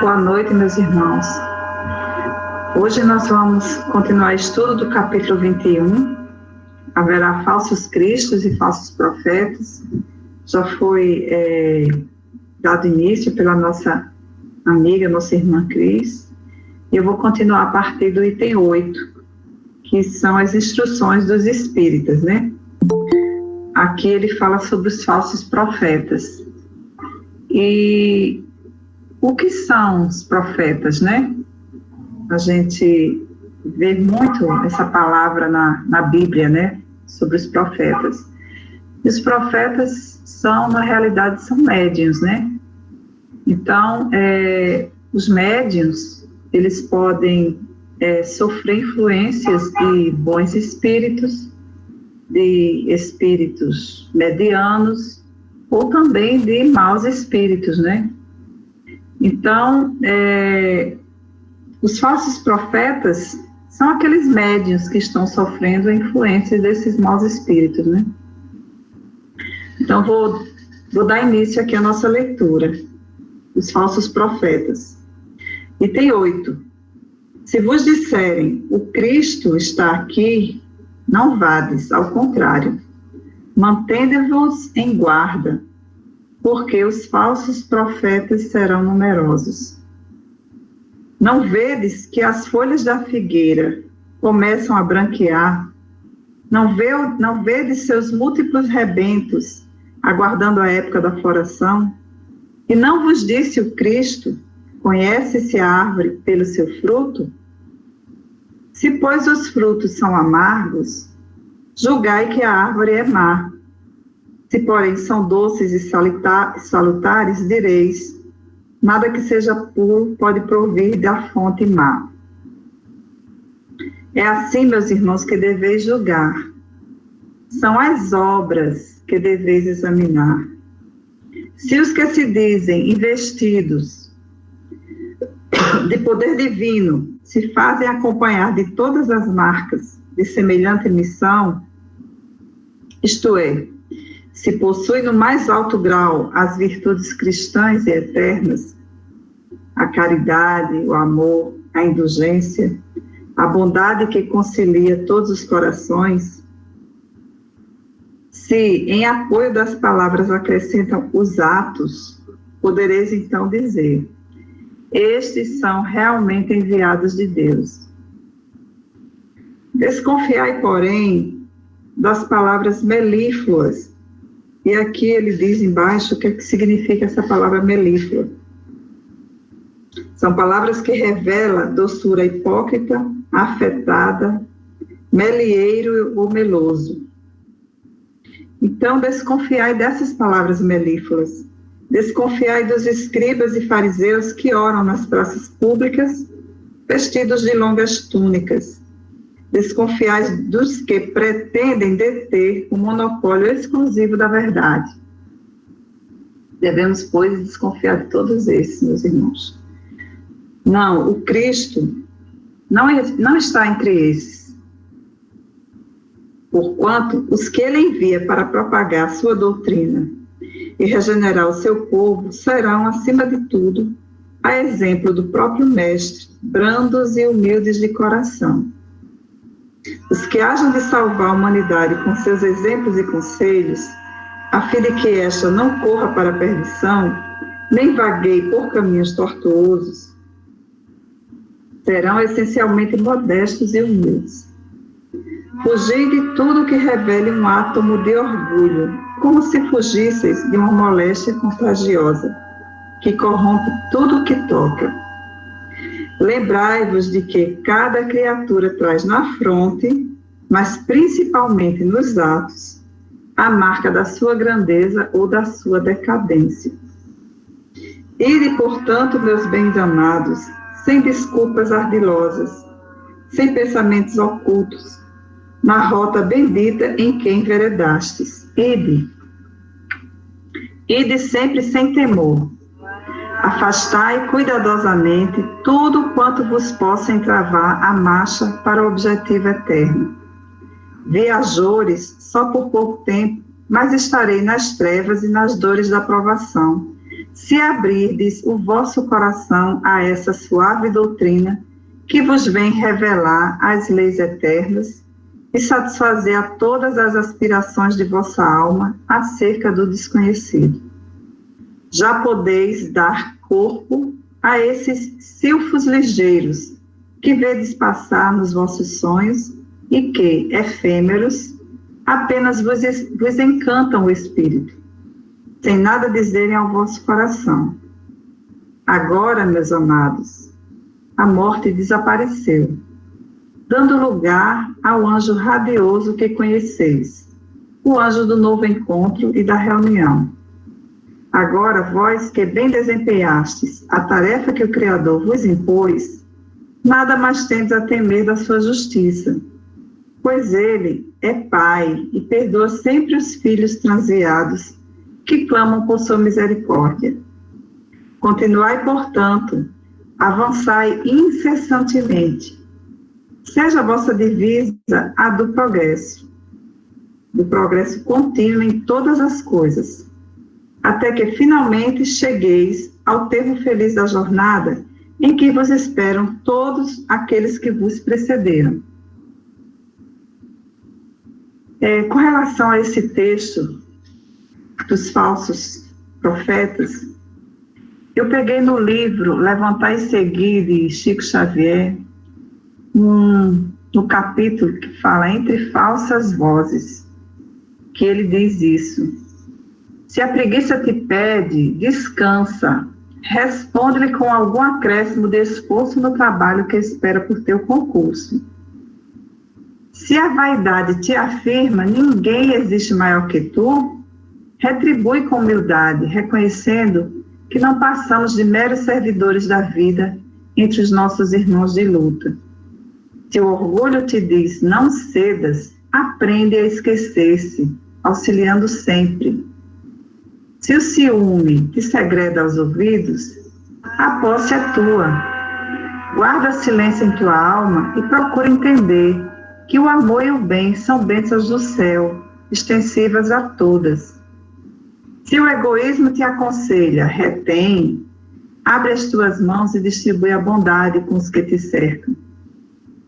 Boa noite, meus irmãos. Hoje nós vamos continuar o estudo do capítulo 21. Haverá falsos cristos e falsos profetas. Já foi dado início pela nossa amiga, nossa irmã Cris. E eu vou continuar a partir do item 8, que são as instruções dos espíritas, né? Aqui ele fala sobre os falsos profetas. E o que são os profetas, né? A gente vê muito essa palavra na Bíblia, né? Sobre os profetas. E os profetas são, na realidade, são médiuns, né? Então, os médiuns, eles podem sofrer influências de bons espíritos, de espíritos medianos, ou também de maus espíritos, né? Então, os falsos profetas são aqueles médiuns que estão sofrendo a influência desses maus espíritos, né? Então, vou dar início aqui à nossa leitura. Os falsos profetas. Item 8. Se vos disserem, o Cristo está aqui, não vades, ao contrário. Mantende-vos em guarda, porque os falsos profetas serão numerosos. Não vedes que as folhas da figueira começam a branquear? Não vedes seus múltiplos rebentos, aguardando a época da floração? E não vos disse o Cristo, conhece-se a árvore pelo seu fruto? Se, pois, os frutos são amargos, julgai que a árvore é má. Se, porém, são doces e salutares, direis, nada que seja puro pode provir da fonte má. É assim, meus irmãos, que deveis julgar. São as obras que deveis examinar. Se os que se dizem investidos de poder divino se fazem acompanhar de todas as marcas de semelhante missão, isto é, se possuem no mais alto grau as virtudes cristãs e eternas, a caridade, o amor, a indulgência, a bondade que concilia todos os corações, se em apoio das palavras acrescentam os atos, podereis então dizer, estes são realmente enviados de Deus. Desconfiai, porém, das palavras melífluas. E aqui ele diz embaixo o que significa essa palavra melíflua. São palavras que revelam doçura hipócrita, afetada, melieiro ou meloso. Então, desconfiai dessas palavras melífluas. Desconfiai dos escribas e fariseus que oram nas praças públicas, vestidos de longas túnicas. Desconfiai dos que pretendem deter o monopólio exclusivo da verdade. Devemos, pois, desconfiar de todos esses, meus irmãos. Não, o Cristo não está entre esses. Porquanto, os que ele envia para propagar sua doutrina e regenerar o seu povo serão, acima de tudo, a exemplo do próprio Mestre, brandos e humildes de coração. Os que hajam de salvar a humanidade com seus exemplos e conselhos, a fim de que esta não corra para a perdição, nem vagueie por caminhos tortuosos, serão essencialmente modestos e humildes. Fugir de tudo que revele um átomo de orgulho, como se fugisseis de uma moléstia contagiosa, que corrompe tudo o que toca. Lembrai-vos de que cada criatura traz na fronte, mas principalmente nos atos, a marca da sua grandeza ou da sua decadência. Ide, portanto, meus bens amados, sem desculpas ardilosas, sem pensamentos ocultos, na rota bendita em que enveredastes. Ide sempre sem temor. Afastai cuidadosamente tudo quanto vos possa entravar a marcha para o objetivo eterno. Viajores só por pouco tempo, mas estarei nas trevas e nas dores da provação, se abrirdes o vosso coração a essa suave doutrina que vos vem revelar as leis eternas e satisfazer a todas as aspirações de vossa alma acerca do desconhecido. Já podeis dar corpo a esses silfos ligeiros que vedes passar nos vossos sonhos e que, efêmeros, apenas vos encantam o espírito, sem nada dizerem ao vosso coração. Agora, meus amados, a morte desapareceu, dando lugar ao anjo radioso que conheceis, o anjo do novo encontro e da reunião. Agora, vós que bem desempenhastes a tarefa que o Criador vos impôs, nada mais tendes a temer da sua justiça, pois ele é Pai e perdoa sempre os filhos transviados que clamam por sua misericórdia. Continuai, portanto, avançai incessantemente. Seja a vossa divisa a do progresso contínuo em todas as coisas, até que finalmente chegueis ao termo feliz da jornada em que vos esperam todos aqueles que vos precederam. Com relação a esse texto dos falsos profetas, eu peguei no livro Levantar e Seguir, de Chico Xavier, no capítulo que fala Entre Falsas Vozes, que ele diz isso. Se a preguiça te pede, descansa, responde-lhe com algum acréscimo de esforço no trabalho que espera por teu concurso. Se a vaidade te afirma, ninguém existe maior que tu, retribui com humildade, reconhecendo que não passamos de meros servidores da vida entre os nossos irmãos de luta. Se o orgulho te diz não cedas, aprende a esquecer-se, auxiliando sempre. Se o ciúme te segreda aos ouvidos, a posse é tua. Guarda silêncio em tua alma e procura entender que o amor e o bem são bênçãos do céu, extensivas a todas. Se o egoísmo te aconselha, retém, abre as tuas mãos e distribui a bondade com os que te cercam.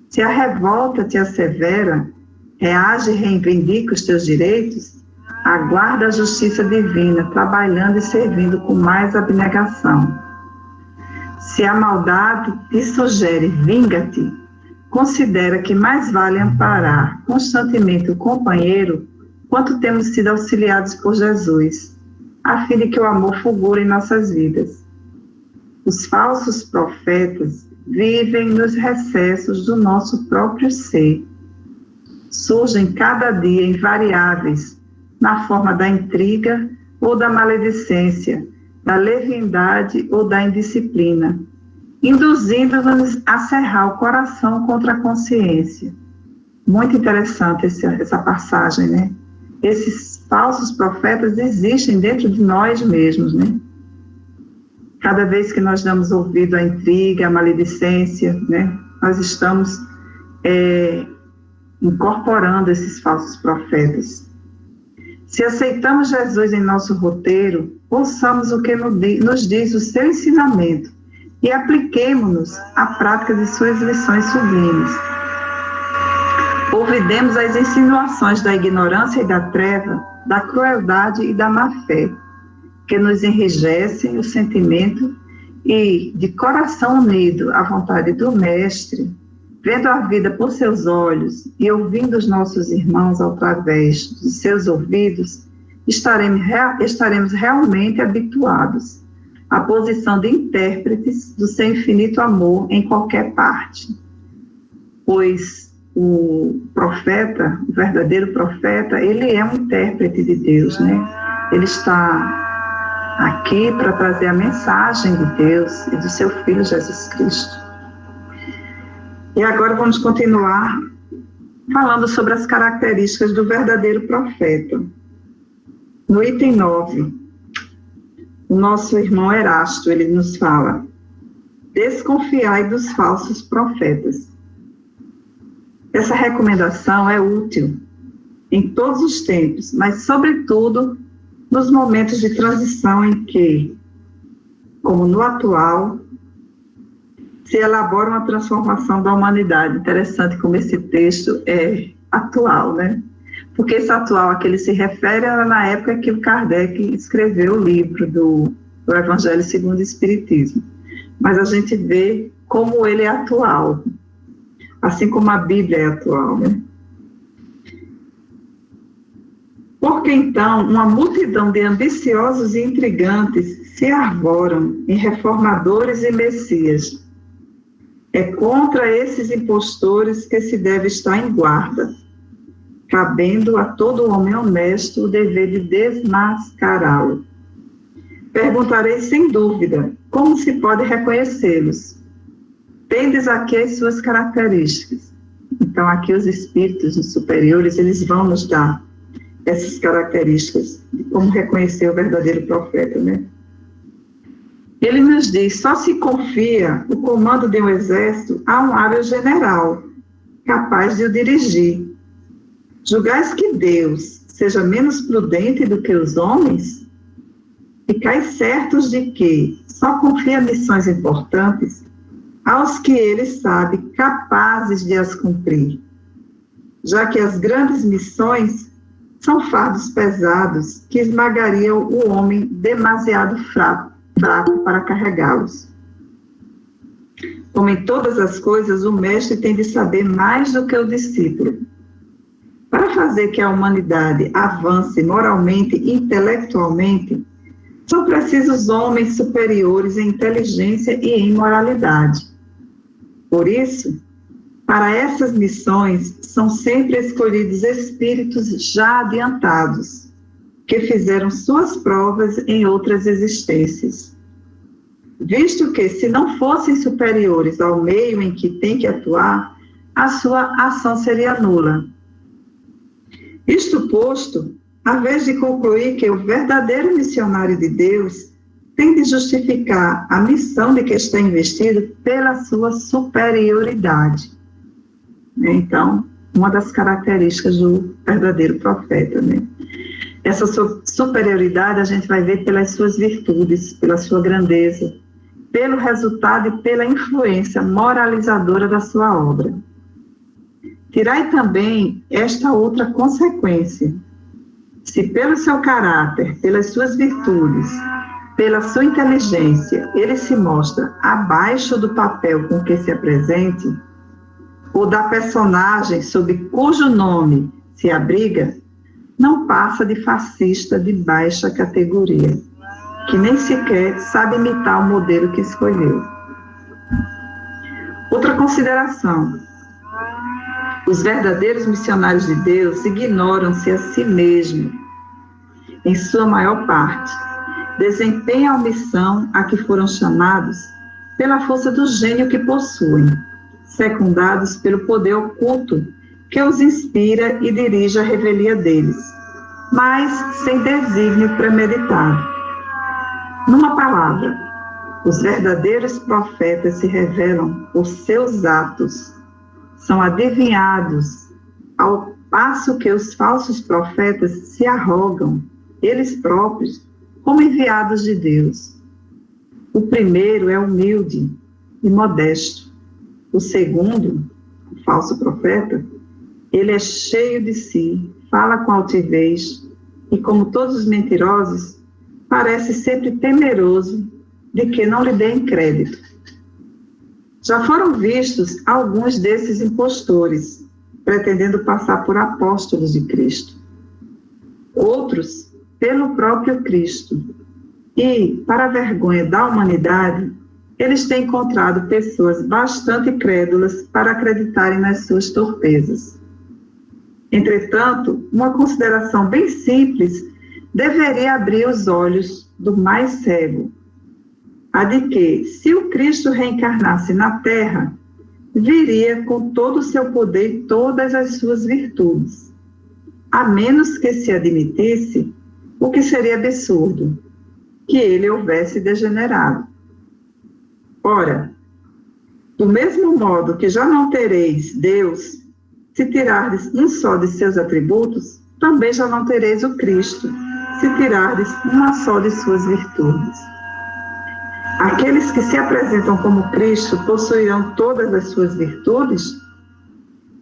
Se a revolta te assevera, reage e reivindica os teus direitos, aguarda a justiça divina, trabalhando e servindo com mais abnegação. Se a maldade te sugere, vinga-te, considera que mais vale amparar constantemente o companheiro, quanto temos sido auxiliados por Jesus, a fim de que o amor fulgure em nossas vidas. Os falsos profetas vivem nos recessos do nosso próprio ser. Surgem cada dia invariáveis, na forma da intriga ou da maledicência, da leviandade ou da indisciplina, induzindo-nos a cerrar o coração contra a consciência. Muito interessante essa passagem, né? Esses falsos profetas existem dentro de nós mesmos, né? Cada vez que nós damos ouvido à intriga, à maledicência, né? Nós estamos incorporando esses falsos profetas. Se aceitamos Jesus em nosso roteiro, ouçamos o que nos diz o seu ensinamento e apliquemo-nos à prática de suas lições sublimes. Ouvidemos as insinuações da ignorância e da treva, da crueldade e da má-fé, que nos enrijecem o sentimento e, de coração unido à vontade do Mestre, vendo a vida por seus olhos e ouvindo os nossos irmãos através dos seus ouvidos, estaremos realmente habituados à posição de intérpretes do seu infinito amor em qualquer parte. Pois o profeta, o verdadeiro profeta, ele é um intérprete de Deus, né? Ele está aqui para trazer a mensagem de Deus e do seu Filho Jesus Cristo. E agora vamos continuar falando sobre as características do verdadeiro profeta. No item 9, o nosso irmão Erasto, ele nos fala: desconfiai dos falsos profetas. Essa recomendação é útil em todos os tempos, mas sobretudo nos momentos de transição em que como no atual, se elabora uma transformação da humanidade. Interessante como esse texto é atual, né? Porque esse atual a que ele se refere era na época que o Kardec escreveu o livro do Evangelho segundo o Espiritismo. Mas a gente vê como ele é atual, assim como a Bíblia é atual, né? Porque então uma multidão de ambiciosos e intrigantes se arvoram em reformadores e messias. É contra esses impostores que se deve estar em guarda, cabendo a todo homem honesto o dever de desmascará-lo. Perguntarei sem dúvida, como se pode reconhecê-los? Tendes aqui as suas características. Então, aqui os espíritos superiores, eles vão nos dar essas características de como reconhecer o verdadeiro profeta, né? Ele nos diz, só se confia o comando de um exército a um hábil general, capaz de o dirigir. Julgais que Deus seja menos prudente do que os homens? Ficais certos de que só confia missões importantes aos que ele sabe capazes de as cumprir, já que as grandes missões são fardos pesados que esmagariam o homem demasiado fraco para carregá-los. Como em todas as coisas, o mestre tem de saber mais do que o discípulo. Para fazer que a humanidade avance moralmente e intelectualmente, são precisos homens superiores em inteligência e em moralidade. Por isso, para essas missões, são sempre escolhidos espíritos já adiantados, que fizeram suas provas em outras existências. Visto que, se não fossem superiores ao meio em que tem que atuar, a sua ação seria nula. Isto posto, a vez de concluir que o verdadeiro missionário de Deus tem de justificar a missão de que está investido pela sua superioridade. Então, uma das características do verdadeiro profeta, né? Essa superioridade a gente vai ver pelas suas virtudes, pela sua grandeza, pelo resultado e pela influência moralizadora da sua obra. Tirai também esta outra consequência. Se pelo seu caráter, pelas suas virtudes, pela sua inteligência, ele se mostra abaixo do papel com que se apresente, ou da personagem sob cujo nome se abriga, não passa de fascista de baixa categoria, que nem sequer sabe imitar o modelo que escolheu. Outra consideração. Os verdadeiros missionários de Deus ignoram-se a si mesmos, em sua maior parte. Desempenham a missão a que foram chamados pela força do gênio que possuem, secundados pelo poder oculto que os inspira e dirige a revelia deles, mas sem desígnio premeditado. Numa palavra, os verdadeiros profetas se revelam por seus atos, são adivinhados, ao passo que os falsos profetas se arrogam, eles próprios, como enviados de Deus. O primeiro é humilde e modesto. O segundo, o falso profeta, ele é cheio de si, fala com altivez e, como todos os mentirosos, parece sempre temeroso de que não lhe deem crédito. Já foram vistos alguns desses impostores, pretendendo passar por apóstolos de Cristo. Outros, pelo próprio Cristo. E, para a vergonha da humanidade, eles têm encontrado pessoas bastante crédulas para acreditarem nas suas torpezas. Entretanto, uma consideração bem simples deveria abrir os olhos do mais cego, a de que, se o Cristo reencarnasse na Terra, viria com todo o seu poder e todas as suas virtudes, a menos que se admitisse, o que seria absurdo, que ele houvesse degenerado. Ora, do mesmo modo que já não tereis Deus, se tirardes um só de seus atributos, também já não tereis o Cristo, se tirardes uma só de suas virtudes. Aqueles que se apresentam como Cristo possuirão todas as suas virtudes?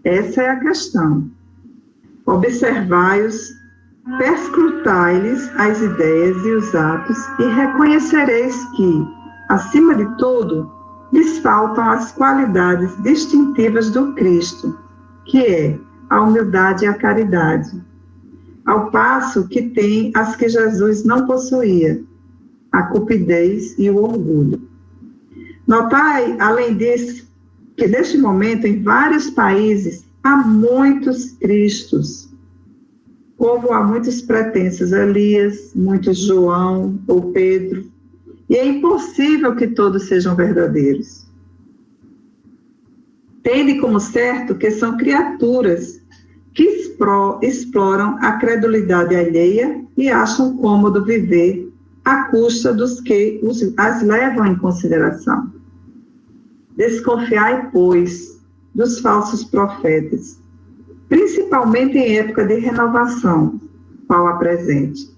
Essa é a questão. Observai-os, perscrutai-lhes as ideias e os atos, e reconhecereis que, acima de tudo, lhes faltam as qualidades distintivas do Cristo, que é a humildade e a caridade, ao passo que tem as que Jesus não possuía, a cupidez e o orgulho. Notai, além disso, que neste momento, em vários países, há muitos Cristos, como há muitos pretensos Elias, muitos João ou Pedro, e é impossível que todos sejam verdadeiros. Tende como certo que são criaturas que exploram a credulidade alheia e acham cômodo viver à custa dos que as levam em consideração. Desconfiai, pois, dos falsos profetas, principalmente em época de renovação, qual a presente,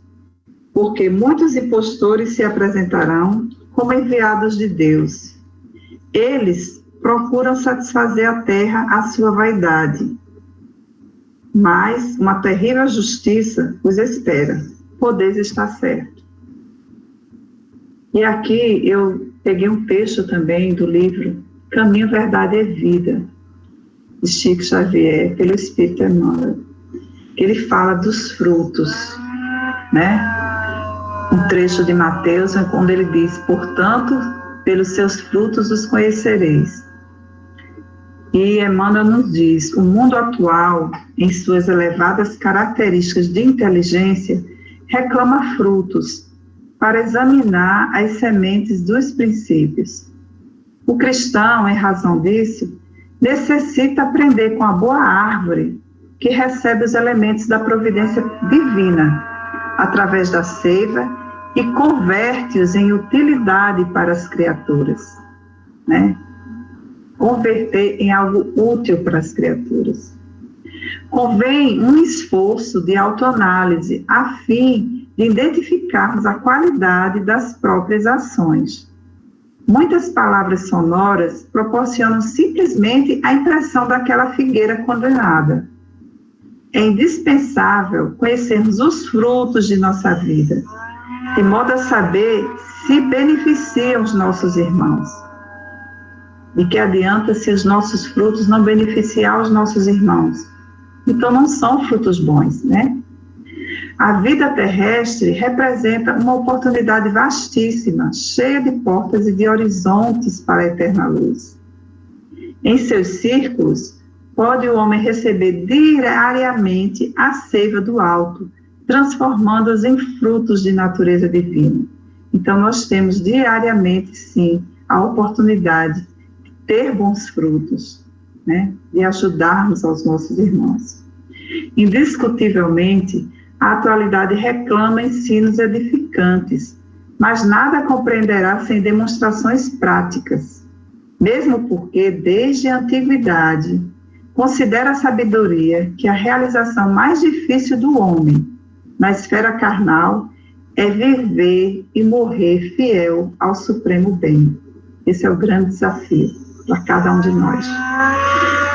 porque muitos impostores se apresentarão como enviados de Deus. Eles procuram satisfazer a terra à sua vaidade, mas uma terrível justiça os espera. Podeis estar certo. E aqui eu peguei um texto também do livro Caminho, Verdade e Vida, de Chico Xavier, pelo Espírito Emmanuel, que ele fala dos frutos, né? Um trecho de Mateus, onde ele diz: portanto, pelos seus frutos os conhecereis. E Emmanuel nos diz: o mundo atual, em suas elevadas características de inteligência, reclama frutos para examinar as sementes dos princípios. O cristão, em razão disso, necessita aprender com a boa árvore que recebe os elementos da providência divina, através da seiva, e converte-os em utilidade para as criaturas, né? Converter em algo útil para as criaturas. Convém um esforço de autoanálise a fim de identificarmos a qualidade das próprias ações. Muitas palavras sonoras proporcionam simplesmente a impressão daquela figueira condenada. É indispensável conhecermos os frutos de nossa vida, de modo a saber se beneficiam os nossos irmãos. De que adianta se os nossos frutos não beneficiar os nossos irmãos? Então não são frutos bons, né? A vida terrestre representa uma oportunidade vastíssima, cheia de portas e de horizontes para a eterna luz. Em seus círculos, pode o homem receber diariamente a seiva do alto, transformando-os em frutos de natureza divina. Então nós temos diariamente, sim, a oportunidade de ter bons frutos, né? De ajudarmos aos nossos irmãos. Indiscutivelmente, a atualidade reclama ensinos edificantes, mas nada compreenderá sem demonstrações práticas, mesmo porque, desde a antiguidade, considera a sabedoria que a realização mais difícil do homem, na esfera carnal, é viver e morrer fiel ao supremo bem. Esse é o grande desafio para cada um de nós.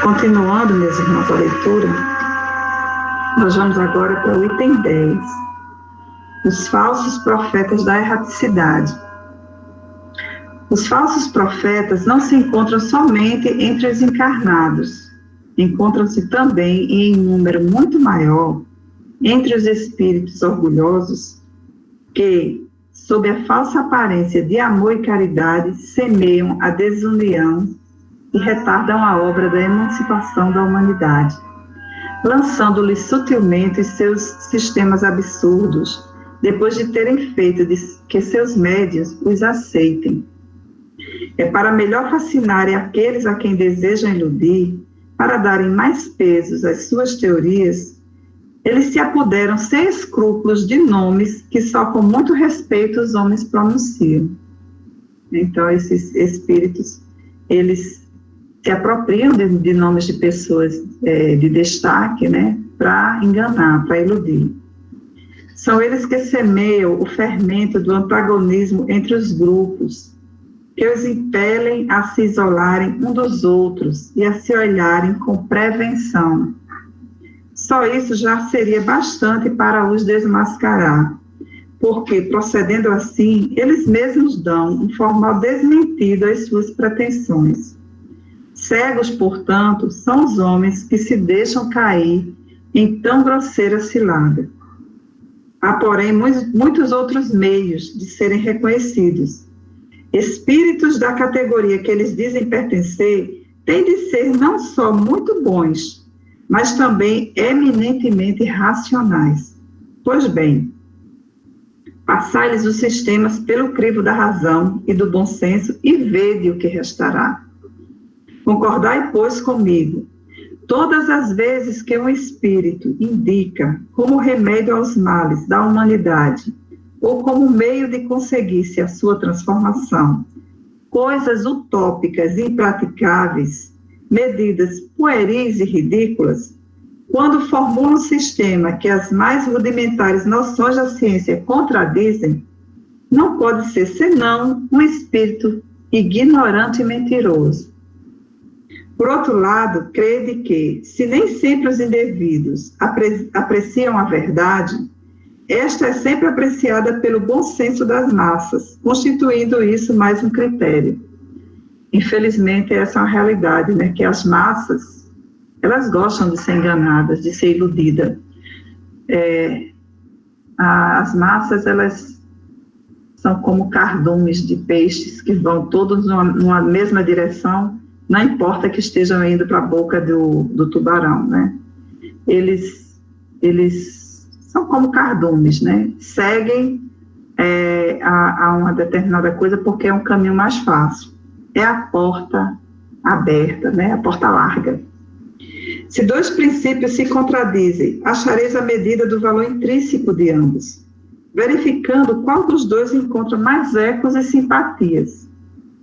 Continuando, meus irmãos, a leitura, nós vamos agora para o item 10, os falsos profetas da erraticidade. Os falsos profetas não se encontram somente entre os encarnados, encontram-se também em número muito maior entre os espíritos orgulhosos que, sob a falsa aparência de amor e caridade, semeiam a desunião e retardam a obra da emancipação da humanidade, lançando-lhes sutilmente seus sistemas absurdos, depois de terem feito de que seus médios os aceitem. É para melhor fascinarem aqueles a quem desejam iludir, para darem mais pesos às suas teorias, eles se apoderam sem escrúpulos de nomes que só com muito respeito os homens pronunciam. Então, esses espíritos, eles se apropriam de nomes de pessoas de destaque, né, para enganar, para iludir. São eles que semeiam o fermento do antagonismo entre os grupos, que os impelem a se isolarem um dos outros e a se olharem com prevenção. Só isso já seria bastante para os desmascarar, porque, procedendo assim, eles mesmos dão um formal desmentido às suas pretensões. Cegos, portanto, são os homens que se deixam cair em tão grosseira cilada. Há, porém, muitos outros meios de serem reconhecidos. Espíritos da categoria que eles dizem pertencer têm de ser não só muito bons, mas também eminentemente racionais. Pois bem, passai-lhes os sistemas pelo crivo da razão e do bom senso e vede o que restará. Concordai, pois, comigo. Todas as vezes que um espírito indica como remédio aos males da humanidade ou como meio de conseguir-se a sua transformação, coisas utópicas e impraticáveis, medidas pueris e ridículas, quando formula um sistema que as mais rudimentares noções da ciência contradizem, não pode ser senão um espírito ignorante e mentiroso. Por outro lado, crede que, se nem sempre os indivíduos apreciam a verdade, esta é sempre apreciada pelo bom senso das massas, constituindo isso mais um critério. Infelizmente, essa é uma realidade, né? Que as massas, elas gostam de ser enganadas, de ser iludidas. As massas, elas são como cardumes de peixes que vão todos numa mesma direção, não importa que estejam indo para a boca do tubarão, né? Eles são como cardumes, né? Seguem a uma determinada coisa porque é um caminho mais fácil. É a porta aberta, né? A porta larga. Se dois princípios se contradizem, achareis a medida do valor intrínseco de ambos, verificando qual dos dois encontra mais ecos e simpatias.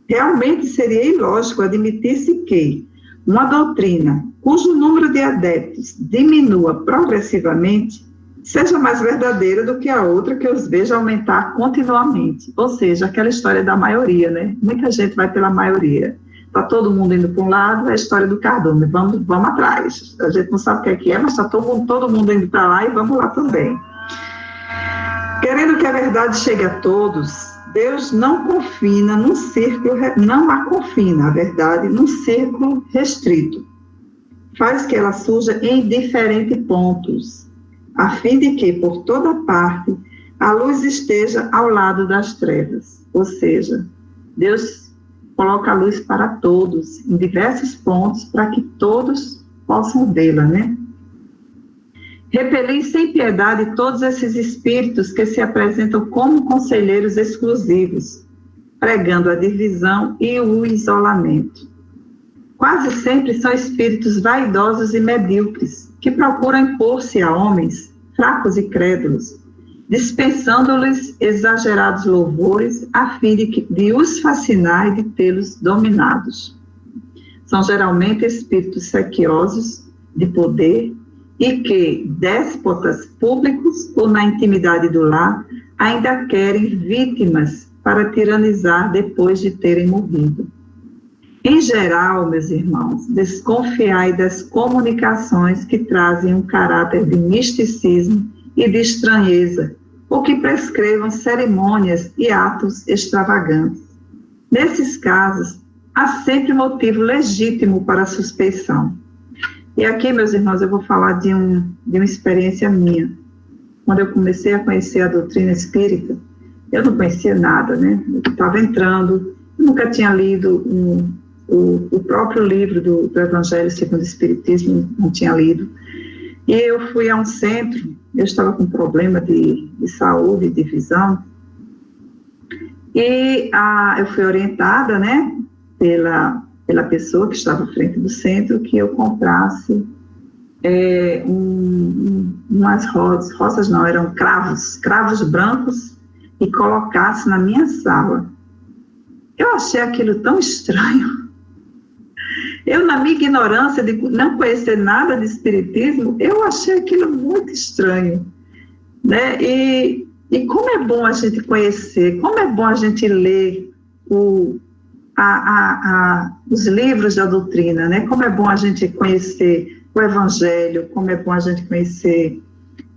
Realmente seria ilógico admitir-se que uma doutrina cujo número de adeptos diminua progressivamente seja mais verdadeira do que a outra que os veja aumentar continuamente. Ou seja, aquela história da maioria, né? Muita gente vai pela maioria. Está todo mundo indo para um lado, é a história do cardume, vamos atrás. A gente não sabe o que é, mas está todo mundo indo para lá e vamos lá também. Querendo que a verdade chegue a todos, Deus não confina num círculo, não a confina, a verdade, num círculo restrito. Faz que ela surja em diferentes pontos, a fim de que, por toda parte, a luz esteja ao lado das trevas. Ou seja, Deus coloca a luz para todos, em diversos pontos, para que todos possam vê-la, né? Repeli sem piedade todos esses espíritos que se apresentam como conselheiros exclusivos, pregando a divisão e o isolamento. Quase sempre são espíritos vaidosos e medíocres, que procuram impor-se a homens fracos e crédulos, dispensando-lhes exagerados louvores a fim de os fascinar e de tê-los dominados. São geralmente espíritos sequiosos de poder e que, déspotas públicos ou na intimidade do lar, ainda querem vítimas para tiranizar depois de terem morrido. Em geral, meus irmãos, desconfiai das comunicações que trazem um caráter de misticismo e de estranheza, ou que prescrevam cerimônias e atos extravagantes. Nesses casos, há sempre motivo legítimo para a suspeição. E aqui, meus irmãos, eu vou falar de uma experiência minha. Quando eu comecei a conhecer a doutrina espírita, eu não conhecia nada, né? Eu estava entrando, eu nunca tinha lido o próprio livro do Evangelho segundo o Espiritismo, não tinha lido. E eu fui a um centro, eu estava com problema de saúde, de visão, e eu fui orientada, né, pela pessoa que estava à frente do centro, que eu comprasse umas rosas não, eram cravos brancos, e colocasse na minha sala. Eu achei aquilo tão estranho. Eu, na minha ignorância de não conhecer nada de espiritismo, eu achei aquilo muito estranho, né? E como é bom a gente conhecer, como é bom a gente ler os livros da doutrina, né? Como é bom a gente conhecer o Evangelho, como é bom a gente conhecer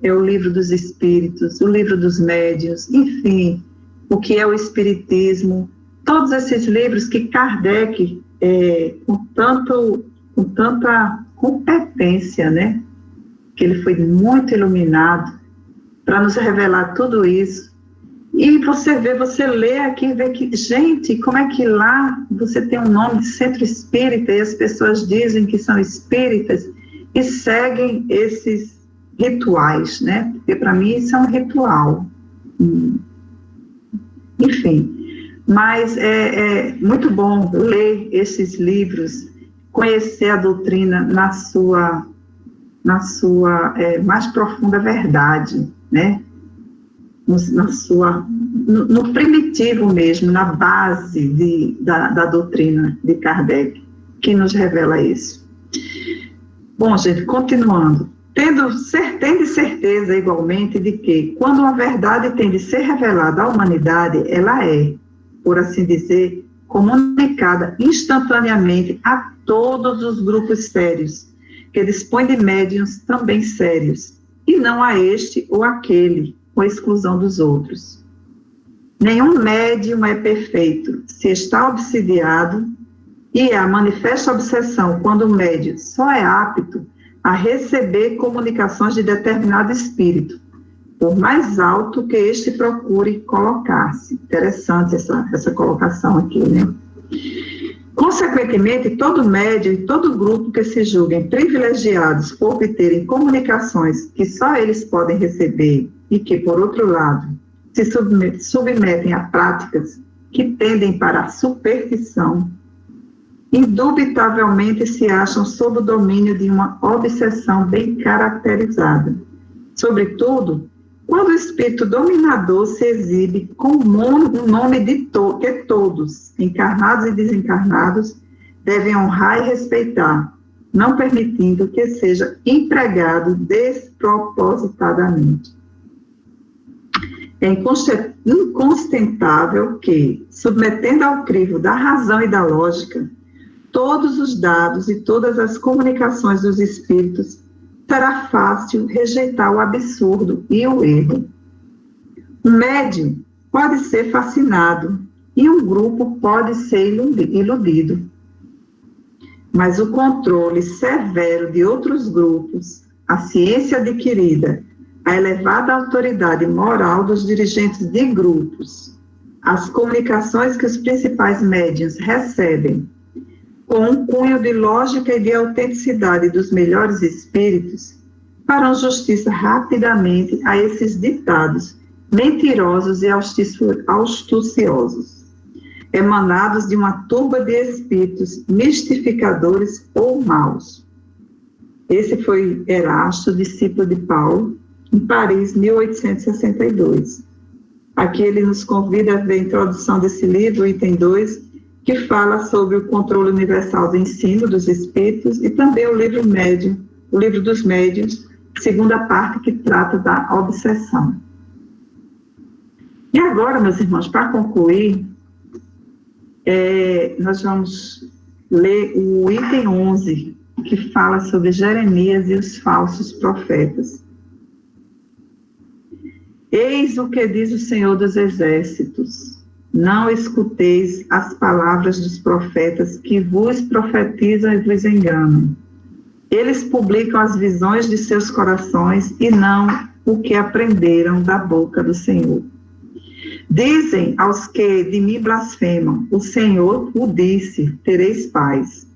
o livro dos Espíritos, o livro dos Médiuns, enfim, o que é o Espiritismo, todos esses livros que Kardec, com tanta competência, né? Que ele foi muito iluminado para nos revelar tudo isso. E você lê aqui, vê que, gente, como é que lá você tem um nome de centro espírita e as pessoas dizem que são espíritas e seguem esses rituais, né? Porque para mim isso é um ritual. Enfim, mas é muito bom ler esses livros, conhecer a doutrina na sua mais profunda verdade, né? No primitivo mesmo, na base da doutrina de Kardec, que nos revela isso. Bom, gente, continuando. Tendo certeza igualmente de que, quando uma verdade tem de ser revelada à humanidade, ela é, por assim dizer, comunicada instantaneamente a todos os grupos sérios, que dispõem de médiuns também sérios, e não a este ou aquele, com a exclusão dos outros. Nenhum médium é perfeito se está obsidiado, e a manifesta obsessão quando o médium só é apto a receber comunicações de determinado espírito, por mais alto que este procure colocar-se. Interessante essa colocação aqui, né? Consequentemente, todo médium e todo grupo que se julguem privilegiados por obterem comunicações que só eles podem receber e que, por outro lado, se submetem a práticas que tendem para a superstição, indubitavelmente se acham sob o domínio de uma obsessão bem caracterizada. Sobretudo, quando o espírito dominador se exibe com um nome que todos, encarnados e desencarnados, devem honrar e respeitar, não permitindo que seja empregado despropositadamente. É inconstentável que, submetendo ao crivo da razão e da lógica, todos os dados e todas as comunicações dos espíritos, será fácil rejeitar o absurdo e o erro. Um médium pode ser fascinado e um grupo pode ser iludido. Mas o controle severo de outros grupos, a ciência adquirida, a elevada autoridade moral dos dirigentes de grupos, as comunicações que os principais médiuns recebem, com um cunho de lógica e de autenticidade dos melhores espíritos, farão justiça rapidamente a esses ditados mentirosos e astuciosos, emanados de uma turba de espíritos mistificadores ou maus. Esse foi Erasto, discípulo de Paulo, em Paris, 1862. Aqui ele nos convida a ver a introdução desse livro, item 2, que fala sobre o controle universal do ensino dos espíritos, e também o livro dos médiuns, segunda parte, que trata da obsessão. E agora, meus irmãos, para concluir, nós vamos ler o item 11, que fala sobre Jeremias e os falsos profetas. Eis o que diz o Senhor dos Exércitos: não escuteis as palavras dos profetas que vos profetizam e vos enganam. Eles publicam as visões de seus corações e não o que aprenderam da boca do Senhor. Dizem aos que de mim blasfemam: o Senhor o disse, tereis paz.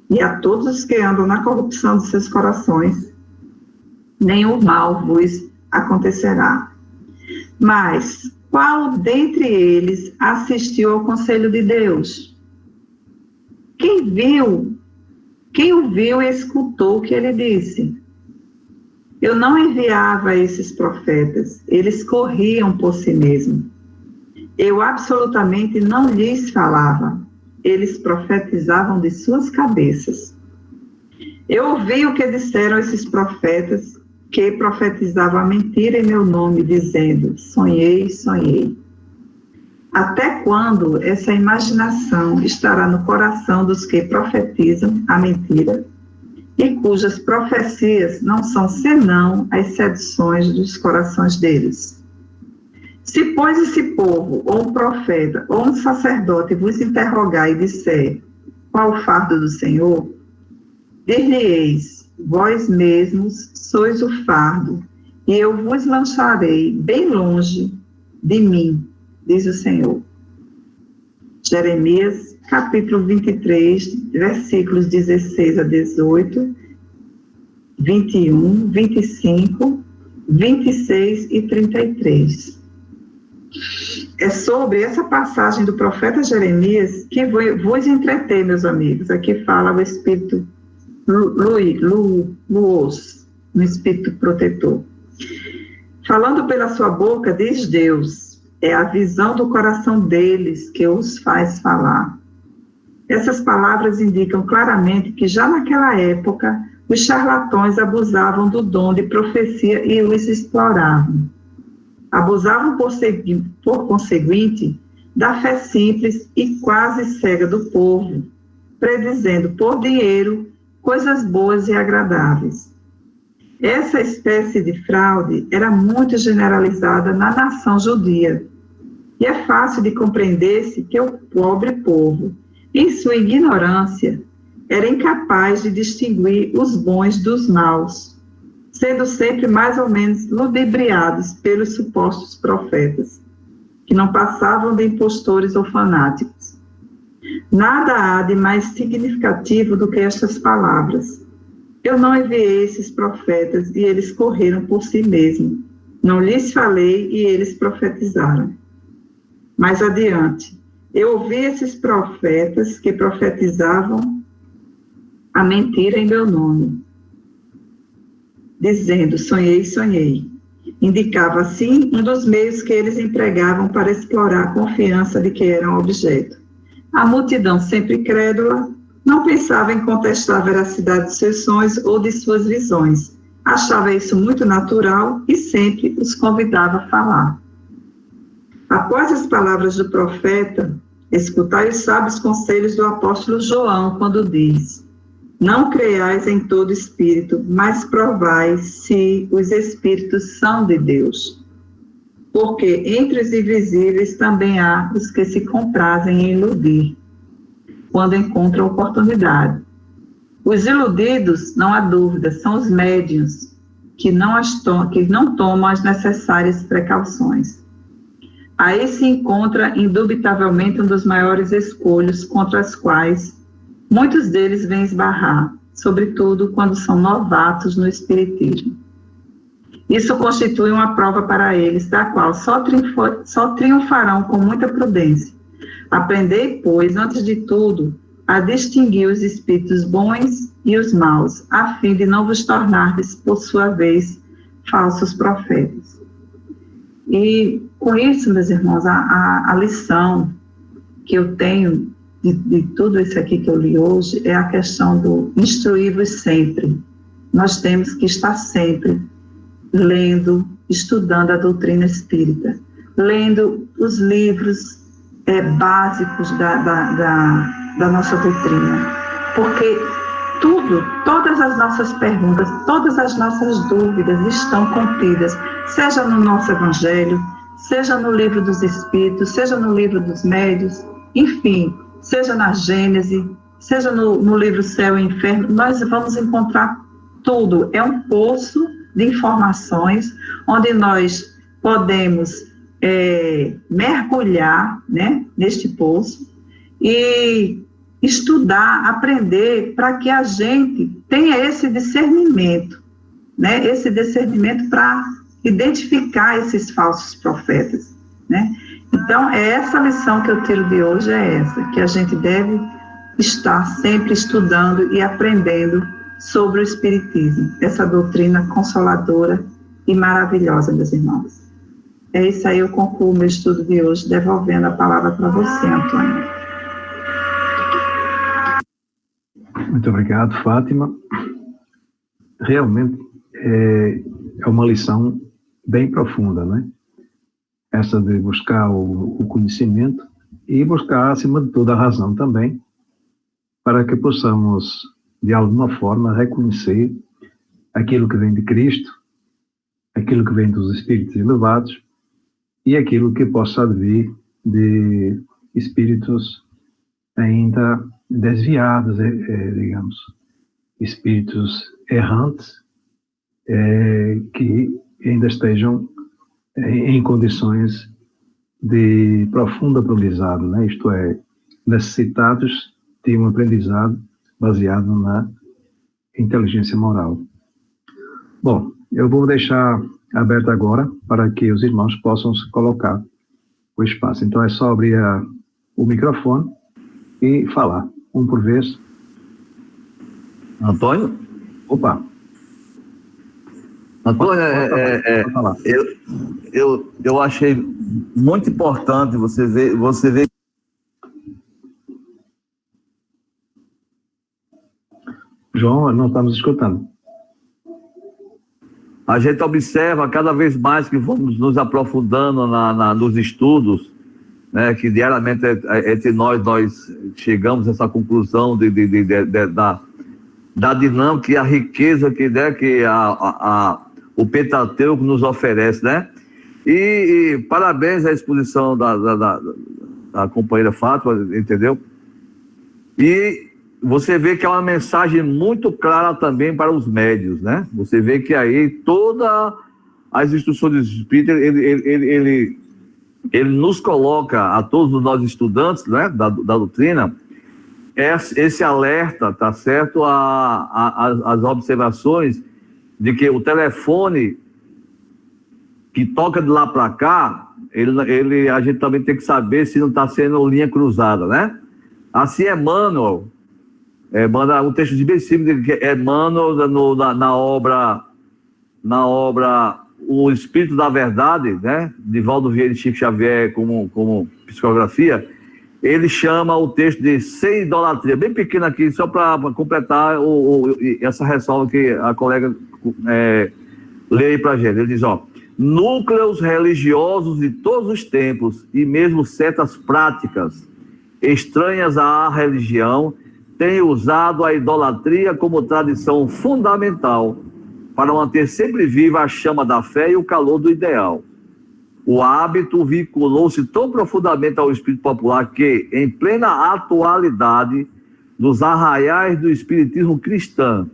E a todos os que andam na corrupção de seus corações, nenhum mal vos acontecerá. Mas qual dentre eles assistiu ao conselho de Deus? Quem o viu e escutou o que ele disse? Eu não enviava esses profetas, eles corriam por si mesmos. Eu absolutamente não lhes falava, eles profetizavam de suas cabeças. Eu ouvi o que disseram esses profetas, que profetizavam a mentira em meu nome, dizendo: sonhei, sonhei. Até quando essa imaginação estará no coração dos que profetizam a mentira e cujas profecias não são senão as seduções dos corações deles? Se, pois, esse povo, ou um profeta, ou um sacerdote vos interrogar e disser qual o fardo do Senhor, dir-lhe-eis, vós mesmos sois o fardo, e eu vos lançarei bem longe de mim, diz o Senhor. Jeremias, capítulo 23, versículos 16 a 18, 21, 25, 26 e 33. É sobre essa passagem do profeta Jeremias que vos entreter, meus amigos. Aqui fala o Espírito Luos, no Espírito protetor. Falando pela sua boca, diz Deus, é a visão do coração deles que os faz falar. Essas palavras indicam claramente que já naquela época os charlatões abusavam do dom de profecia e os exploravam. Abusavam, por conseguinte, da fé simples e quase cega do povo, predizendo por dinheiro coisas boas e agradáveis. Essa espécie de fraude era muito generalizada na nação judia, e é fácil de compreender-se que o pobre povo, em sua ignorância, era incapaz de distinguir os bons dos maus, sendo sempre mais ou menos ludibriados pelos supostos profetas, que não passavam de impostores ou fanáticos. Nada há de mais significativo do que estas palavras. Eu não enviei esses profetas e eles correram por si mesmos. Não lhes falei e eles profetizaram. Mais adiante, eu ouvi esses profetas que profetizavam a mentira em meu nome, dizendo, sonhei, sonhei. Indicava, assim, um dos meios que eles empregavam para explorar a confiança de que eram objeto. A multidão, sempre crédula, não pensava em contestar a veracidade de seus sonhos ou de suas visões. Achava isso muito natural e sempre os convidava a falar. Após as palavras do profeta, escutai os sábios conselhos do apóstolo João, quando diz: não creiais em todo espírito, mas provai se os espíritos são de Deus. Porque entre os invisíveis também há os que se comprazem em iludir, quando encontram oportunidade. Os iludidos, não há dúvida, são os médiuns, que não tomam as necessárias precauções. Aí se encontra, indubitavelmente, um dos maiores escolhos contra as quais muitos deles vêm esbarrar, sobretudo quando são novatos no espiritismo. Isso constitui uma prova para eles, da qual só triunfarão com muita prudência. Aprendei, pois, antes de tudo, a distinguir os espíritos bons e os maus, a fim de não vos tornardes, por sua vez, falsos profetas. E com isso, meus irmãos, a lição que eu tenho de tudo isso aqui que eu li hoje é a questão do instruir-vos sempre. Nós temos que estar sempre lendo, estudando a doutrina espírita, lendo os livros básicos da nossa doutrina, porque todas as nossas perguntas, todas as nossas dúvidas estão contidas, seja no nosso Evangelho, seja no livro dos Espíritos, seja no livro dos Médiuns, enfim, seja na Gênese, seja no livro Céu e Inferno, nós vamos encontrar tudo. É um poço de informações onde nós podemos mergulhar, né, neste poço e estudar, aprender, para que a gente tenha esse discernimento, né, esse discernimento para identificar esses falsos profetas, né? Então, é essa lição que eu tiro de hoje, é essa, que a gente deve estar sempre estudando e aprendendo sobre o Espiritismo, essa doutrina consoladora e maravilhosa, meus irmãos. É isso aí, eu concluo meu estudo de hoje, devolvendo a palavra para você, Antônio. Muito obrigado, Fátima. Realmente é uma lição bem profunda, né? essa de buscar o conhecimento e buscar, acima de tudo, a razão também, para que possamos, de alguma forma, reconhecer aquilo que vem de Cristo, aquilo que vem dos espíritos elevados e aquilo que possa vir de espíritos ainda desviados, digamos, espíritos errantes, que ainda estejam em condições de profundo aprendizado, né? Isto é, necessitados de um aprendizado baseado na inteligência moral. Bom, eu vou deixar aberto agora para que os irmãos possam se colocar o espaço. Então é só abrir o microfone e falar, um por vez. Antônio? Opa! Antônio, eu achei muito importante você ver. João, não estamos escutando. A gente observa cada vez mais que vamos nos aprofundando nos estudos, né, que diariamente entre nós chegamos a essa conclusão da dinâmica e a riqueza que o Pentateuco nos oferece, né? E parabéns à exposição da companheira Fátima, entendeu? E você vê que é uma mensagem muito clara também para os médios, né? Você vê que aí todas as instruções do Espírito, ele nos coloca, a todos nós estudantes, né, da doutrina, esse alerta, tá certo? As observações de que o telefone que toca de lá para cá, a gente também tem que saber se não está sendo linha cruzada, né? Assim, Emmanuel manda um texto de Bessílio, que Emmanuel na obra O Espírito da Verdade, né? De Valdo Vieira e Chico Xavier como psicografia, ele chama o texto de sem idolatria, bem pequeno aqui, só para completar essa ressalva que a colega lê aí para a gente. Ele diz, núcleos religiosos de todos os tempos e mesmo certas práticas estranhas à religião têm usado a idolatria como tradição fundamental para manter sempre viva a chama da fé e o calor do ideal. O hábito vinculou-se tão profundamente ao espírito popular que, em plena atualidade, nos arraiais do espiritismo cristão,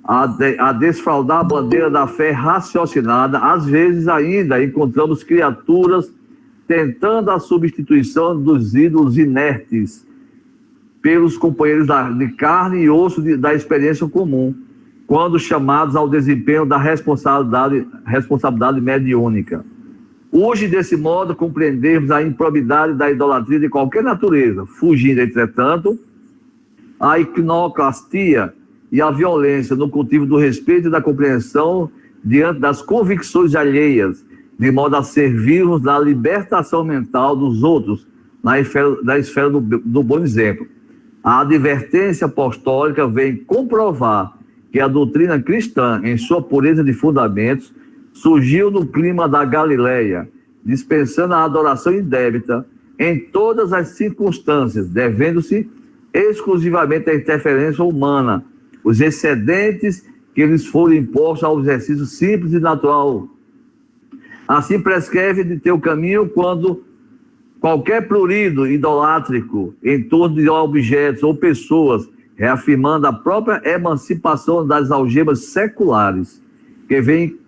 a desfraldar a bandeira da fé raciocinada, às vezes ainda encontramos criaturas tentando a substituição dos ídolos inertes pelos companheiros de carne e osso da experiência comum, quando chamados ao desempenho da responsabilidade mediúnica. Hoje, desse modo, compreendemos a improbidade da idolatria de qualquer natureza, fugindo, entretanto, a iconoclastia e a violência no cultivo do respeito e da compreensão diante das convicções alheias, de modo a servirmos na libertação mental dos outros, na esfera do bom exemplo. A advertência apostólica vem comprovar que a doutrina cristã, em sua pureza de fundamentos, surgiu no clima da Galileia, dispensando a adoração indébita em todas as circunstâncias, devendo-se exclusivamente à interferência humana, os excedentes que lhes foram impostos ao exercício simples e natural. Assim prescreve de teu caminho quando qualquer prurido idolátrico em torno de objetos ou pessoas, reafirmando a própria emancipação das algemas seculares, que vem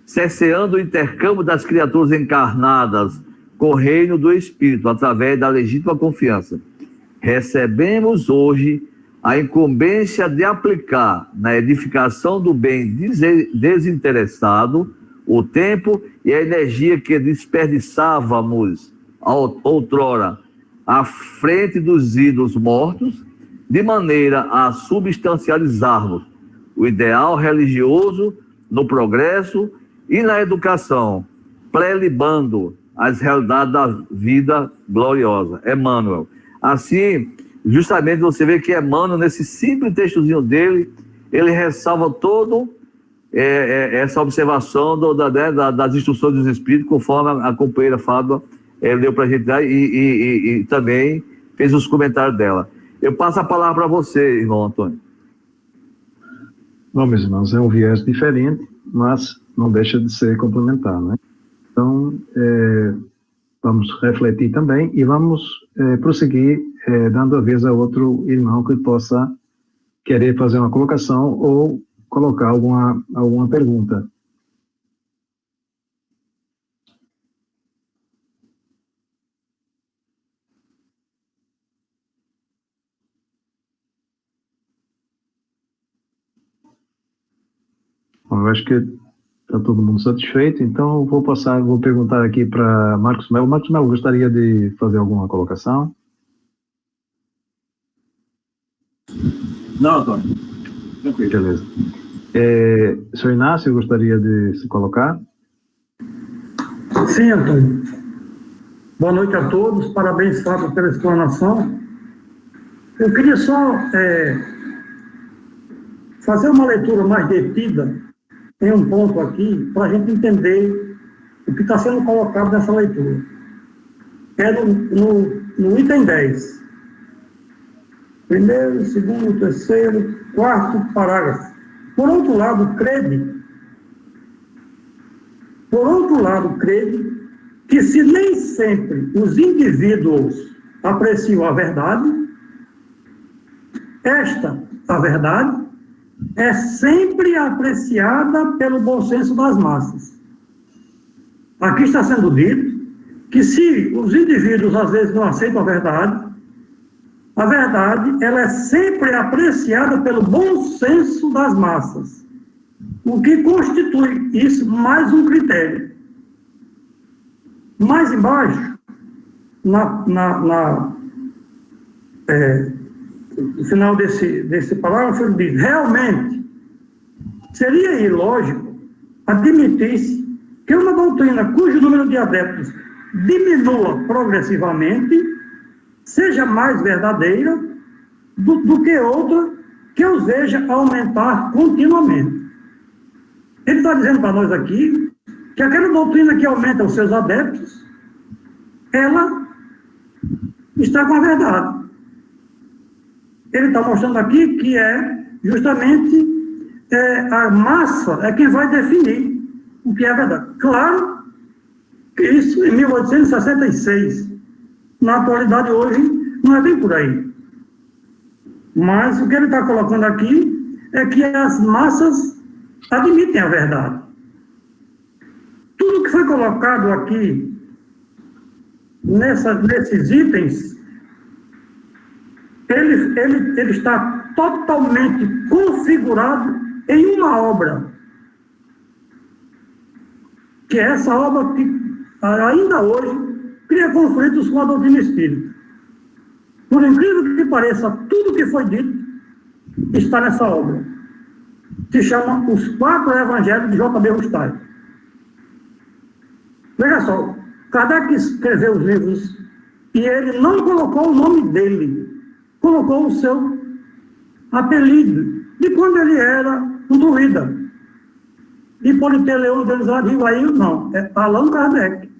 cerceando o intercâmbio das criaturas encarnadas com o reino do Espírito, através da legítima confiança. Recebemos hoje a incumbência de aplicar na edificação do bem desinteressado o tempo e a energia que desperdiçávamos outrora à frente dos ídolos mortos, de maneira a substancializarmos o ideal religioso no progresso e na educação, prelibando as realidades da vida gloriosa. Emmanuel. Assim, justamente você vê que Emmanuel, nesse simples textozinho dele, ele ressalva todo essa observação das instruções dos espíritos, conforme a companheira Fábio leu para a gente e também fez os comentários dela. Eu passo a palavra para você, irmão Antônio. Bom, meus irmãos, é um viés diferente, mas não deixa de ser complementar, né? Então, vamos refletir também e vamos prosseguir dando a vez a outro irmão que possa querer fazer uma colocação ou colocar alguma pergunta. Bom, eu acho que está todo mundo satisfeito, então eu vou perguntar aqui para Marcos Melo. Marcos Melo, gostaria de fazer alguma colocação? Não, Antônio. Tranquilo. Beleza. Senhor Inácio, gostaria de se colocar? Sim, Antônio. Boa noite a todos, parabéns, Fábio, pela explanação. Eu queria só fazer uma leitura mais detida em um ponto aqui, para a gente entender o que está sendo colocado nessa leitura. É no item 10. Primeiro, segundo, terceiro, quarto parágrafo. Por outro lado, crede que se nem sempre os indivíduos apreciam a verdade, a verdade, é sempre apreciada pelo bom senso das massas. Aqui está sendo dito que se os indivíduos às vezes não aceitam a verdade ela é sempre apreciada pelo bom senso das massas, o que constitui isso mais um critério. Mais embaixo, no final desse parágrafo, ele diz: realmente, seria ilógico admitir-se que uma doutrina cujo número de adeptos diminua progressivamente seja mais verdadeira do que outra que os veja aumentar continuamente. Ele está dizendo para nós aqui que aquela doutrina que aumenta os seus adeptos, ela está com a verdade. Ele está mostrando aqui que justamente a massa é quem vai definir o que é verdade. Claro que isso em 1866, na atualidade hoje, não é bem por aí. Mas o que ele está colocando aqui é que as massas admitem a verdade. Tudo que foi colocado aqui nesses itens, ele está totalmente configurado em uma obra, que é essa obra que ainda hoje cria conflitos com a doutrina espírita. Por incrível que pareça, tudo que foi dito está nessa obra. Se chama Os Quatro Evangelhos de J.B. Rustai. Veja só, Kardec escreveu os livros e ele não colocou o nome dele, colocou o seu apelido, de quando ele era um druida. Hipólito Leão deles lá de Iguaí, não, é Allan Kardec.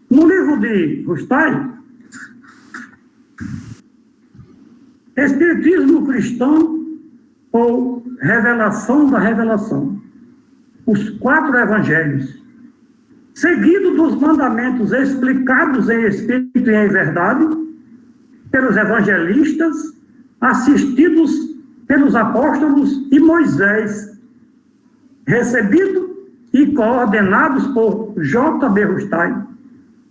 No livro de Rustai, Espiritismo Cristão ou Revelação da Revelação, os quatro evangelhos, seguido dos mandamentos explicados em espírito e em verdade, pelos evangelistas, assistidos pelos apóstolos e Moisés, recebido e coordenados por J.B. Rustai,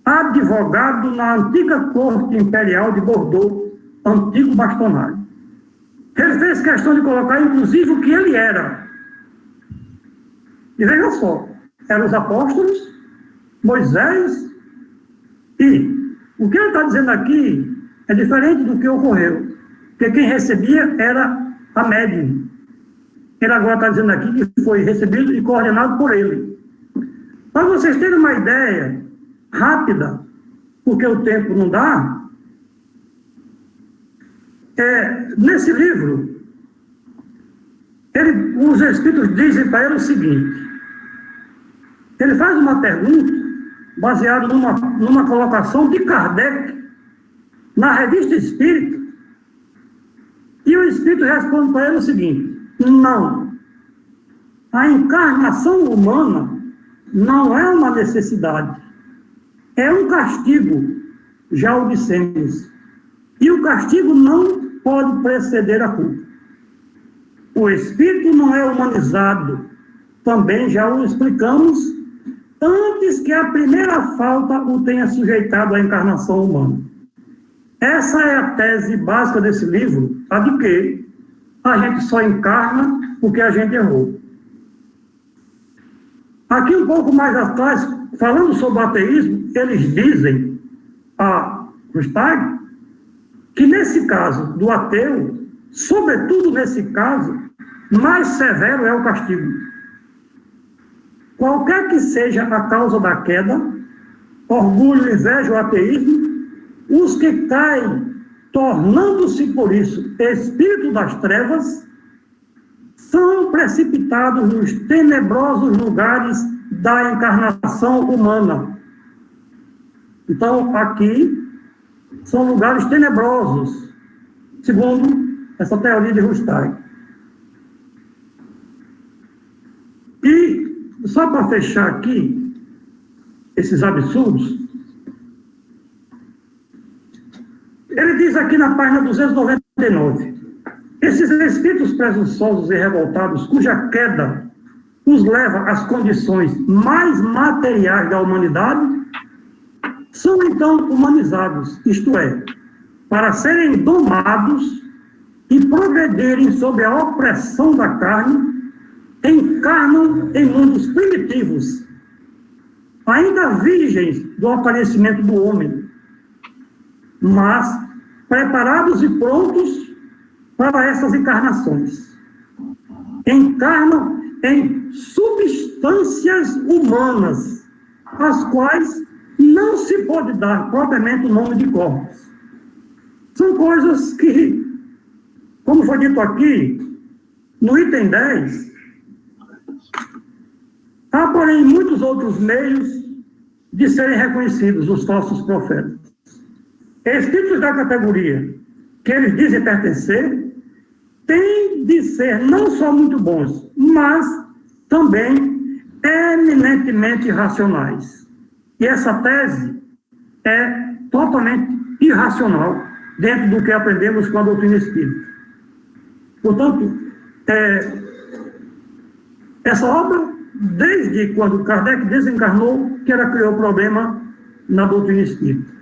advogado na antiga corte imperial de Bordeaux, antigo bastonário. Ele fez questão de colocar, inclusive, o que ele era. E veja só, eram os apóstolos, Moisés, e o que ele está dizendo aqui é diferente do que ocorreu, porque quem recebia era a médium. Ele agora está dizendo aqui que foi recebido e coordenado por ele. Para vocês terem uma ideia rápida, porque o tempo não dá, nesse livro, os espíritos dizem para ele o seguinte, ele faz uma pergunta baseada numa colocação de Kardec na Revista Espírita, e o espírito responde para ele o seguinte: não, a encarnação humana não é uma necessidade, é um castigo, já o dissemos, e o castigo não pode preceder a culpa. O espírito não é humanizado, também já o explicamos, antes que a primeira falta o tenha sujeitado à encarnação humana. Essa é a tese básica desse livro, a de que a gente só encarna porque a gente errou. Aqui um pouco mais atrás, falando sobre o ateísmo, eles dizem, a Rustag, que nesse caso do ateu, sobretudo nesse caso, mais severo é o castigo. Qualquer que seja a causa da queda, orgulho, inveja ou ateísmo, os que caem, tornando-se por isso espírito das trevas, são precipitados nos tenebrosos lugares da encarnação humana. Então, aqui, são lugares tenebrosos, segundo essa teoria de Rustag. E, só para fechar aqui, esses absurdos, ele diz aqui na página 299, esses espíritos presunçosos e revoltados, cuja queda os leva às condições mais materiais da humanidade, são então humanizados, isto é, para serem domados e progredirem sob a opressão da carne, encarnam em mundos primitivos, ainda virgens do aparecimento do homem, mas preparados e prontos para essas encarnações. Encarnam em substâncias humanas, as quais não se pode dar propriamente o nome de corpos. São coisas que, como foi dito aqui, no item 10, há, porém, muitos outros meios de serem reconhecidos os falsos profetas. Espíritos da categoria que eles dizem pertencer têm de ser não só muito bons, mas também eminentemente racionais. E essa tese é totalmente irracional dentro do que aprendemos com a doutrina espírita. Portanto, essa obra, desde quando Kardec desencarnou, que ela criou problema na doutrina espírita.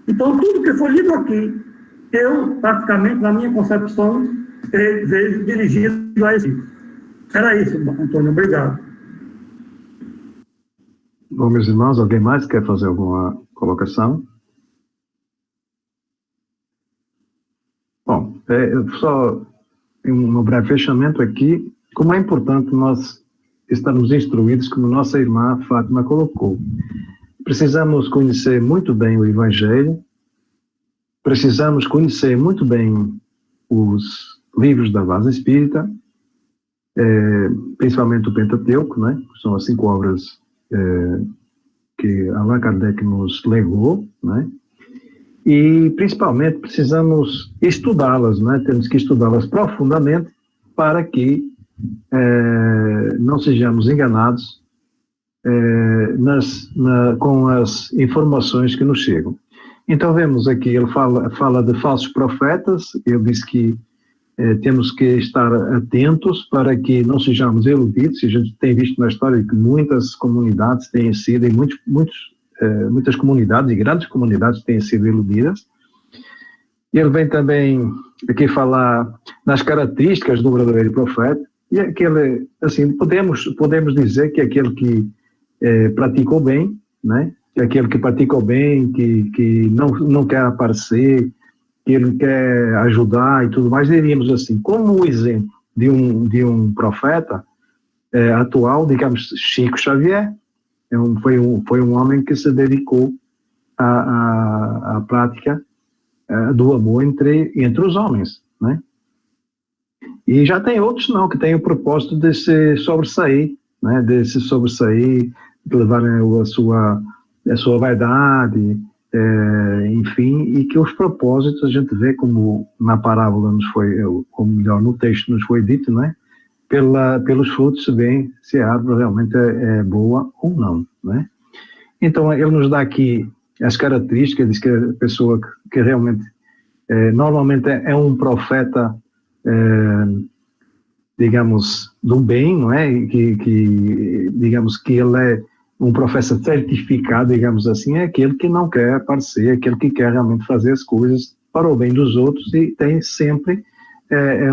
Então, tudo que foi lido aqui, eu, praticamente, na minha concepção, vejo dirigido a esse. Era isso, Antônio. Obrigado. Bom, meus irmãos, alguém mais quer fazer alguma colocação? Bom, só um breve fechamento aqui. Como é importante nós estarmos instruídos, como nossa irmã Fátima colocou. Precisamos conhecer muito bem o Evangelho, precisamos conhecer muito bem os livros da base espírita, principalmente o Pentateuco, né? São as 5 obras que Allan Kardec nos legou, né? E, principalmente, precisamos estudá-las, né? Temos que estudá-las profundamente para que não sejamos enganados com as informações que nos chegam. Então, vemos aqui, ele fala de falsos profetas, ele diz que temos que estar atentos para que não sejamos iludidos. A gente tem visto na história que muitas comunidades têm sido, e muitas comunidades, e grandes comunidades têm sido iludidas. Ele vem também aqui falar nas características do verdadeiro profeta, e aquele, assim, podemos dizer que aquele que praticou bem, né? Aquele que praticou bem, que não quer aparecer, que ele quer ajudar e tudo mais, diríamos assim, como o exemplo de um profeta atual, digamos, Chico Xavier, foi um homem que se dedicou à prática do amor entre os homens, né? E já tem outros não, que têm o propósito de se sobressair, né, de se sobressair, de levarem a sua vaidade, enfim, e que os propósitos a gente vê como na parábola nos foi, ou melhor, no texto nos foi dito, né, pelos frutos se vê se a árvore realmente é boa ou não, né. Então ele nos dá aqui as características, diz que a pessoa que realmente normalmente é um profeta, digamos, do bem, não é? Digamos que ele é um profeta certificado, digamos assim, é aquele que não quer aparecer, aquele que quer realmente fazer as coisas para o bem dos outros e tem sempre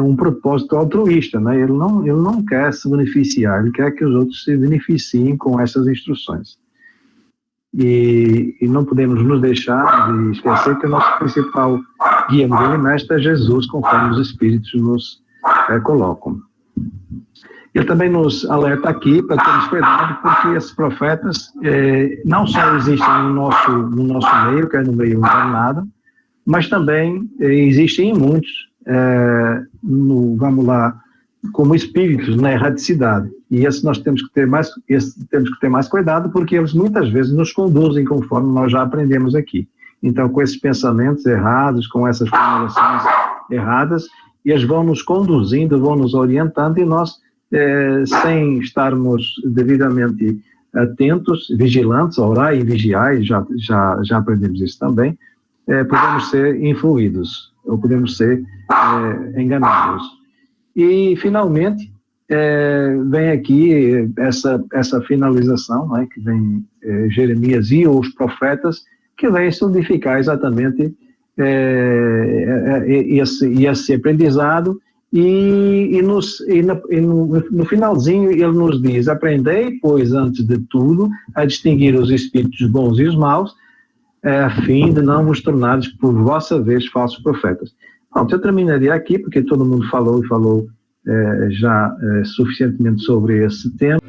um propósito altruísta, né? Ele não quer se beneficiar, ele quer que os outros se beneficiem com essas instruções. E não podemos nos deixar de esquecer que o nosso principal guia, modelo e mestre é Jesus, conforme os Espíritos nos colocam. Ele também nos alerta aqui para termos cuidado, porque esses profetas não só existem no nosso meio, que é no meio encarnado, mas também existem em muitos, vamos lá, como espíritos na erradicidade. E esse nós temos que ter mais cuidado, porque eles muitas vezes nos conduzem conforme nós já aprendemos aqui. Então, com esses pensamentos errados, com essas formulações erradas, eles vão nos conduzindo, vão nos orientando, e nós, sem estarmos devidamente atentos, vigilantes, orar e vigiar, e já aprendemos isso também, podemos ser influídos, ou podemos ser enganados. E, finalmente, vem aqui essa finalização, né, que vem Jeremias e os profetas, que vem solidificar exatamente esse aprendizado, e no finalzinho ele nos diz: aprendei, pois, antes de tudo, a distinguir os espíritos bons e os maus, a fim de não vos tornares por vossa vez falsos profetas. Pronto, eu terminaria aqui, porque todo mundo falou já suficientemente sobre esse tema.